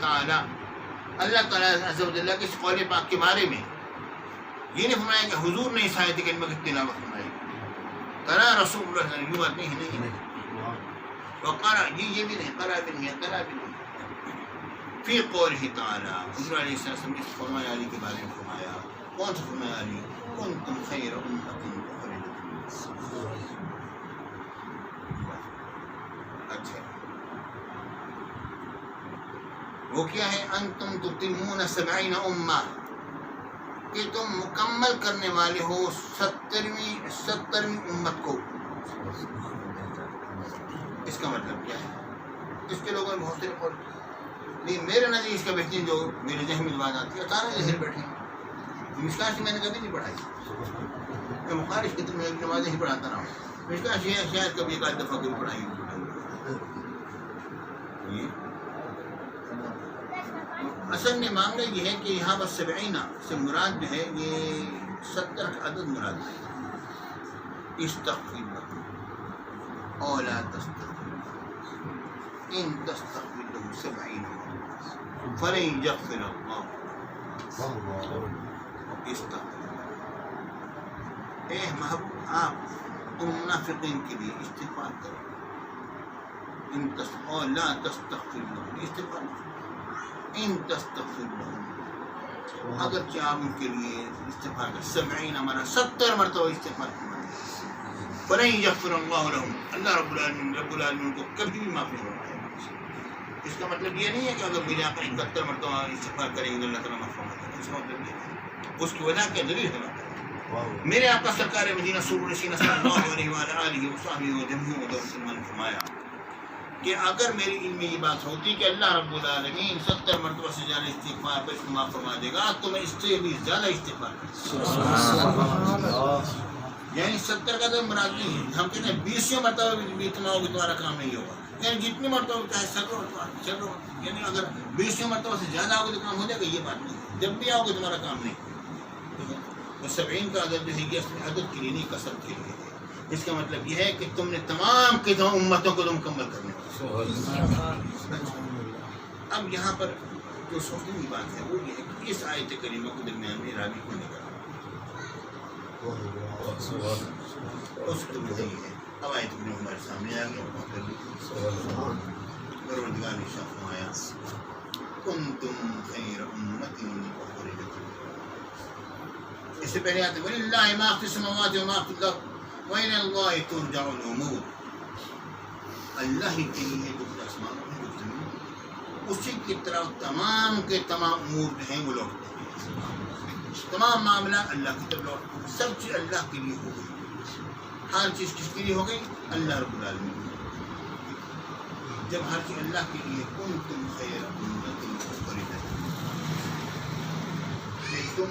تعالی، اللہ تعالیٰ عز و جل کے اس قول پاک کے بارے میں یہ نہیں فرمایا کہ حضور نے اس آیت کریمہ کی تلاوت فرمائی، قرأ رسول اللہ صلی اللہ علیہ وسلم، یہ بات نہیں ہے، وقرأ یہ بھی نہیں، قرأ بھی نہیں، قرأ بھی نہیں، فی قولہ تعالی، حضور علیہ السلام نے فرمایا علی کے بارے میں فرمایا، کون سا فرمایا علی؟ کنتم خیر امۃ اخرجت للناس۔ اچھا وہ کیا ہے؟ انتم تتمون 70 امہ، کہ تم مکمل کرنے والے ہو 70ویں امت کو۔ اس کا مطلب کیا ہے؟ اس کے لوگوں نے بہت سے قول، نہیں میرے نزدیک اس کا بہترین جو میرے ذہن میں بات آتی ہے، اچانک ذہن بیٹھے مشکل سے میں نے کبھی نہیں پڑھائی، میں مخارج کی طرف نمازیں ہی پڑھاتا رہا ہوں، مشکل شاید کبھی ایک آدھ دفعہ کبھی پڑھائی۔ اصل میں معاملہ یہ ہے کہ یہاں پر 70 سے مراد جو ہے یہ 70 کا عدد مراد ہے۔ استغفر لهم او لا تستغفر لهم ان تستغفر لهم 70 فلن يغفر الله استغفر۔ اے محبوب آپ تم منافقین کے لیے استغفار کرو، او لا تستغفر لهم استغفار، ان تستغفر لهم اگرچہ آپ ان کے لیے استغفار کریں، 70 ہمارا 70 مرتبہ استغفار کریں، فلن یغفر اللہ لهم، اللہ رب العالمین کو کبھی بھی معاف نہیں فرمائے گا۔ اس کا مطلب یہ نہیں ہے کہ اگر میرے آقا 71 مرتبہ استغفار کریں گے اللہ تعالیٰ معاف فرما دے گا، اس کا مطلب یہ ہے، اس کی وجہ کیا دلیل ہے؟ میرے آقا سرکار مدینہ صلی اللہ علیہ وآلہ وصحبہ وسلم نے فرمایا کہ اگر میری علم میں یہ بات ہوتی کہ اللہ رب العالمین 70 مرتبہ سے زیادہ استغفار پر اس کو معاف فرما دے گا تو میں اس سے بھی زیادہ استغفار کرتا۔ یعنی 70 کا تو مراد نہیں ہے، ہم کہتے ہیں 20 مرتبہ بھی اتنا ہوگا تمہارا کام نہیں ہوگا، یعنی جتنی مرتبہ چاہے 100 مرتبہ، یعنی اگر 20 مرتبہ سے زیادہ ہوگا تو کام ہو جائے گا، یہ بات نہیں ہے، جب بھی آؤ گے تمہارا کام نہیں۔ تو 70 کا عدد جو ہے یہ اصل عدد کے لیے نہیں، کثرت کے لیے ہے۔ اس کا مطلب یہ ہے کہ تم نے تمام کی تمام امتوں کو تم مکمل کرنے والے۔ اب یہاں پر جو سوچنے کی بات ہے وہ یہ ہے کہ اس آیت کریمہ کو درمیان میں راوی کو نہیں کرنا، اس کو بھی نہیں ہے۔ اب آیت ابن ہمارے سامنے آ گیا، پروردگار نے ارشاد فرمایا کنتم خیر امۃ اخرجت للناس۔ اس سے پہلے آتے وَلِلَّهِ مَا فِي السَّمَاوَاتِ وَمَا فِي الْأَرْضِ وَإِلَى اللَّهِ تُرْجَعُ الْأُمُورُ، اللہ ہی کے لیے جو آسمان ہے جو زمین، اسی کی طرف تمام کے تمام امور جو ہیں وہ لوٹتے ہیں، تمام معاملہ اللہ کی طرف لوٹتے ہیں، سب چیز اللہ کے لیے ہو گئی، ہر چیز کس کے لیے ہو گئی؟ اللہ رب العالمین۔ جب ہر چیز اللہ کے لیے، کنتم خیر امۃ اخرجت، کہ تم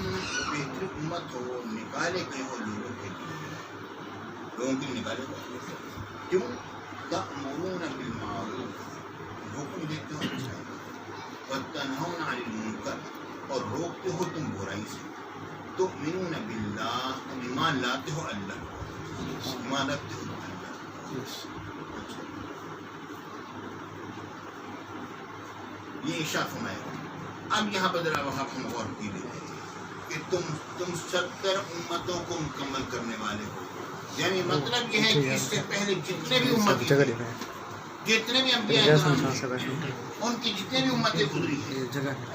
بہتر امت ہو، نکالے گئے ہو لوگوں کے لیے، لوگوں کے لیے نکالے گئے، کیوں؟ تأمرون بالمعروف، حکم دیتے ہو اچھائی، وتنہون عن المنکر، اور روکتے ہو تم برائی سے، تؤمنون باللہ، تم ایمان لاتے ہو اللہ، ایمان رکھتے ہو اللہ۔ یہ ارشاد فرمایا۔ اب یہاں پر ذرا وہاں ہم غور کیجیے کہ تم 70 امتوں کو مکمل کرنے والے ہو، یعنی مطلب یہ ہے کہ اس سے پہلے جتنے بھی امت، جتنے بھی انبیاء ان کی جتنے بھی امتیں گزری ہیں،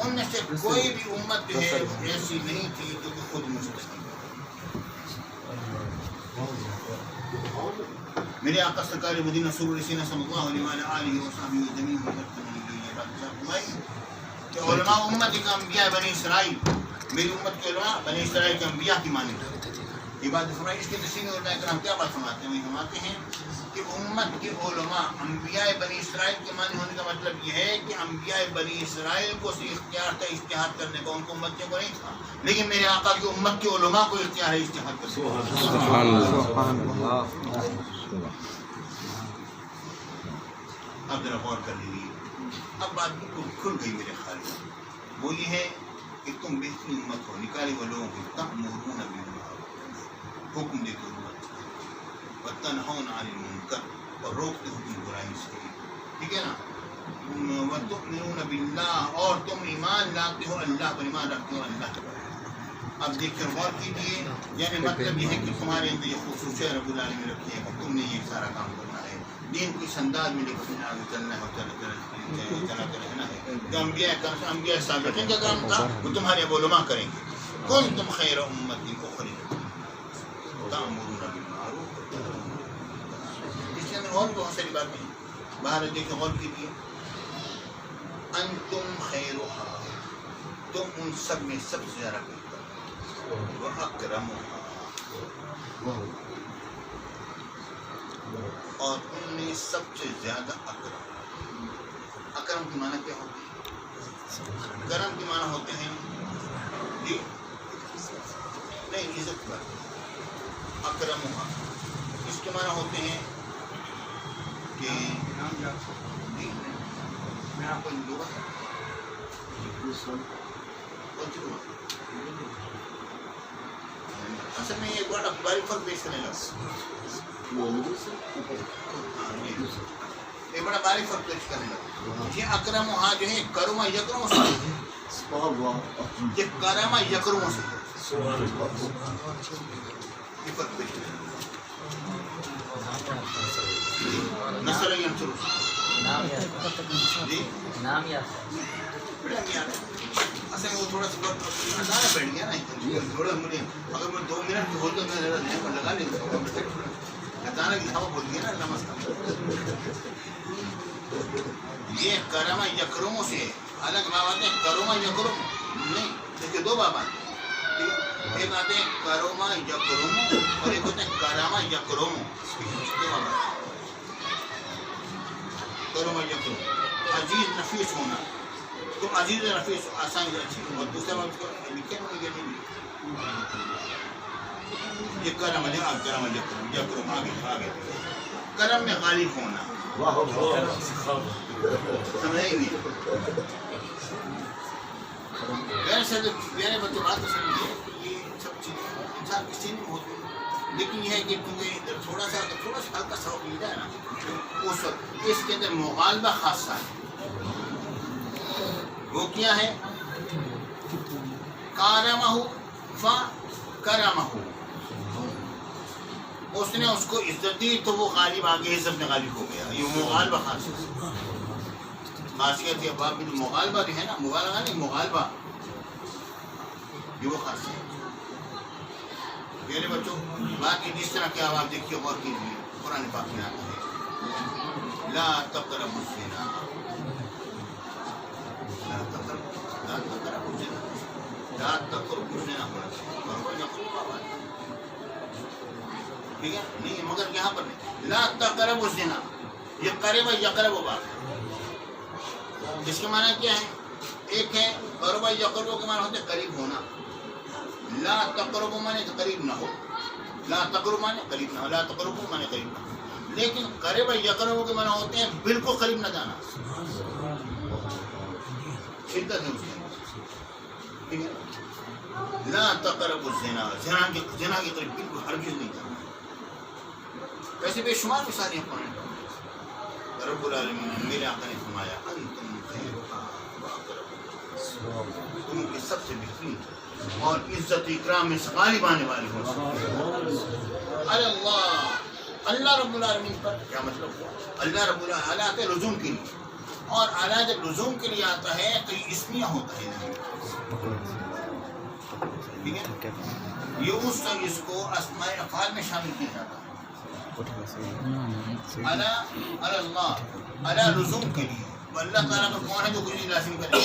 ان میں سے کوئی بھی امت جو ہے ایسی نہیں تھی جو کہ خود مستقیم۔ میرے آقا سرکار مدینہ صلی اللہ علیہ وآلہ وصحبہ وسلم کہ علماء امت کا انبیاء بنی اسرائیل، میری امت کے علماء بنی اسرائیل کے انبیاء کی مانند رہتے تھے۔ یہ بات فرمائی، اس کے تفسیر میں علماء کرام کیا بات فرماتے ہیں؟ وہ فرماتے ہیں کہ امت کے علماء انبیاء بنی اسرائیل کے معنی ہونے کا مطلب یہ ہے کہ انبیاء بنی اسرائیل کو اختیار تھا اجتہاد کرنے کا، ان کو امتوں کو نہیں تھا، لیکن میرے آقا کی امت کے علماء کو اختیار ہے اجتہاد کرنے کا۔ سبحان اللہ۔ اب ذرا غور کر لیجیے، اب بات بالکل کھل گئی میرے خیال میں، وہ یہ ہے کہ تم بہترین امت ہو، نکالے وہ لوگوں کی، تأمرون بالمعروف، حکم دیتے ہو اچھا، وتنہون عن المنکر، اور روکتے ہو تم برائی سے، ٹھیک ہے نا؟ وَتُؤْمِنُونَ بِاللَّهِ، اور تم ایمان لاتے ہو اللہ پر، ایمان رکھتے ہو اللہ پر۔ اب دیکھیں غور کیجیے، یعنی مطلب یہ ہے کہ تمہارے اندر یہ خصوصیت رب العالمین نے رکھی ہے کہ تم نے یہ سارا کام کرنا ہے، دین کو اس انداز میں لے کر تمہیں آگے چلنا ہے اور چلاتے رہنا ہے۔ جو انبیاء سابقین کا کام تھا وہ تمہارے علماء کریں گے۔ کنتم خیر امۃ اخرجت تأمرون بالمعروف، اس کے اندر اور بہت ساری باتیں ہیں۔ باہر دیکھیں غور کیجیے، انتم خیرها، تم ان سب میں سب سے زیادہ بہتر، وَأَكْرَمُهَا، اور ان میں سب سے زیادہ اکرم۔ اکرم کے معنی کیا ہوتے ہیں؟ کرم کے معنی ہوتے ہیں جی نہیں عزت پر، اکرمها اس کے معنی ہوتے ہیں کہ جی میں آپ کو دوں گا اصل میں ایک بڑا باریک فرق پیش کرنے لگا، ایک بڑا باریک فرق پیش کرنے لگا۔ یہ اکرمها جو ہے کرما یکرم سے، یہ کرما یکرم سے، یہ فرق پیش کرنے لگا۔ نصر ینصر جی نام یاد بڑا نہیں آتا اصل میں وہ تھوڑا سا اندازہ بیٹھ گیا نا، تھوڑا مجھے اگر میں 2 منٹ کی ہوتا میں لگا لیتا ہوں، اچانک ہوا بول گیا نا نمسکار۔ یہ کرما یکرموں سے الگ باب آتے ہیں، کروما یکرم نہیں، دیکھیے 2 باب آتے ہیں، ایک آتے ہیں کروما یکرم اور ایک ہوتے ہیں کرما یکرم، 2 باب آتے ہیں۔ کروما یکرم عزیز نفیس ہونا، تم عزیز نفیس آسان سے اچھی، اور دوسرا بات کو لکھے میں نہیں، یہ کرم ہے، کرم یکرم، یکرم آگے کرم میں غالب ہونا، سمجھے ہی نہیں۔ میرے بچوں بات تو سمجھیے، یہ سب چیزیں انسان کسی نہیں ہوتی، لیکن یہ ہے کہ کیونکہ تھوڑا سا ہلکا سا مل جائے نا اس وقت اس کے اندر مغالبہ خاصہ ہے۔ وہ کیا ہے؟ کارمہ فکرمہ، اس نے اس کو عزت دی تو وہ غالب آگے عزت میں غالب ہو گیا، یہ مغالبہ خاصیت ہے۔ باب میں جو مغالبہ جو ہے نا، مغالبہ نہیں مغالبہ، یہ وہ خاصیت ہے۔ میرے بچوں باقی جس طرح کے آپ دیکھیے غور کیجیے، قرآن پاک میں آتا ہے لا تقربوا الزنا، لا تقربوا الزنا، لا تقربوا الزنا ہونا چاہیے، ٹھیک ہے نہیں، مگر یہاں پر نہیں، لا تقربوا الزنا، یہ قرب یقرب بات ہے۔ اس کے معنی کیا ہے؟ ایک ہے قرب یقرب کے معنی ہوتے قریب ہونا، لا تقرب مانے قریب نہ ہو، لا تقرب مانے قریب نہ ہو، لا تقرب مانے قریب نہ ہو، لیکن قریب یقرب کے معنی ہوتے ہیں بالکل قریب نہ جانا، شدت ہے اس کے اندر، ٹھیک ہے۔ لا تقرب الزنا، زنا کے قریب بالکل ہرگز نہیں جانا۔ ویسے بے شمار مثالیں ہیں قرآن میں، رب العالمین نے میرے آقا نے فرمایا انتم خیرها واقرب، تم کے سب سے بہترین اور عزت اکرام میں غالب آنے والے ہو۔ اللہ رب العالمین پر کیا مطلب ہوا؟ اللہ رب العالمین آتا ہے لزوم کے لیے، اور اعلیٰ جب لزوم کے لیے آتا ہے تو یہ اسمیہ ہوتا ہے، ٹھیک ہے، یہ اس سے اس کو اسماء افعال میں شامل کیا جاتا ہے۔ اللہ لزوم کے لیے، اللہ تعالیٰ پر کون ہے جو کچھ نہیں لازم کرے؟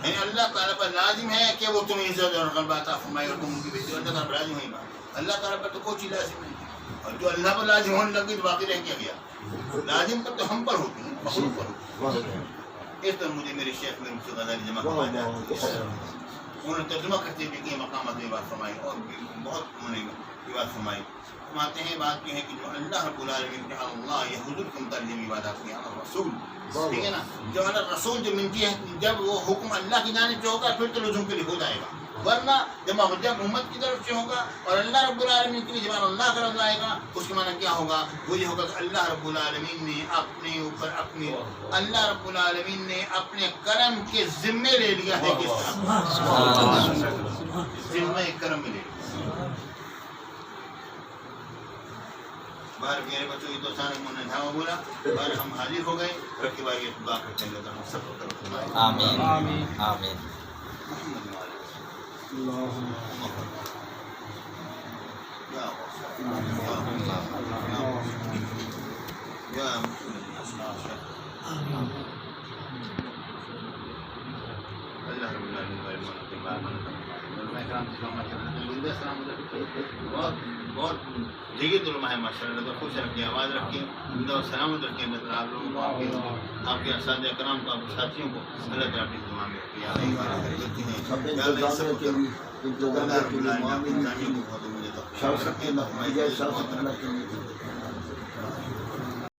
یعنی اللہ تعالیٰ پر لازم ہے کہ وہ تمہیں عزت اور غلبہ عطا فرمائے اور تم ان کی بہتری، اللہ تعالیٰ پر لازم ہے بات، اللہ تعالیٰ پر تو کوئی چیز لازم نہیں، اور جو اللہ پر لازم ہونے لگی تو باقی رہ کیا گیا؟ لازم پر تو ہم پر ہوتی ہیں، مخلوق پر ہوتی ہیں۔ اس طرح مجھے میرے شیخ میں مجھے غزالی جمع کروایا جاتا ہے، انہوں نے ترجمہ کرتے ہوئے کہ مقامات میں بات فرمائی، اور بھی بہت انہوں نے یہ بات فرمائی۔ فرماتے ہیں بات یہ ہے کہ جو اللہ رب العالمین کے اللہ یہ حضور کی متعلق عبادات کی اللہ رسول، ٹھیک ہے نا، جو اللہ رسول جو منتی ہے، جب وہ حکم اللہ کی جانب سے ہوگا پھر تو لزوم کے لیے ہو جائے گا، ورنہ جب امت کی طرف سے ہوگا اور اللہ رب العالمین کے لیے جب اللہ کا لفظ آئے گا اس کے معنی کیا ہوگا؟ وہ یہ ہوگا کہ اللہ رب العالمین نے اپنے اوپر اللہ رب العالمین نے اپنے کرم کے ذمے لے لیا ہے. کس طرح؟ ذمہ کرم میں لے لیا. باہر میرے بچوں کی تو سارے منہ نے دھاوا بولا. باہر ہم حاضر ہو گئے. رب کی باری دعا کرتے ہیں اللہ ہم سب کو کرم فرمائے. آمین آمین. اللهم بہت جگہ علماء ہے ماشاء اللہ. تو خوش رکھیے, آواز رکھیے, زندہ و سلامت رکھیے. اللہ تعالیٰ آپ لوگوں کو, آپ کے اساتذہ کرام کو, آپ کے ساتھیوں کو اللہ تعالیٰ اپنی دعا میں رکھیے. اللہ رب العالمین اپنی انسانیوں کو بہت مجھے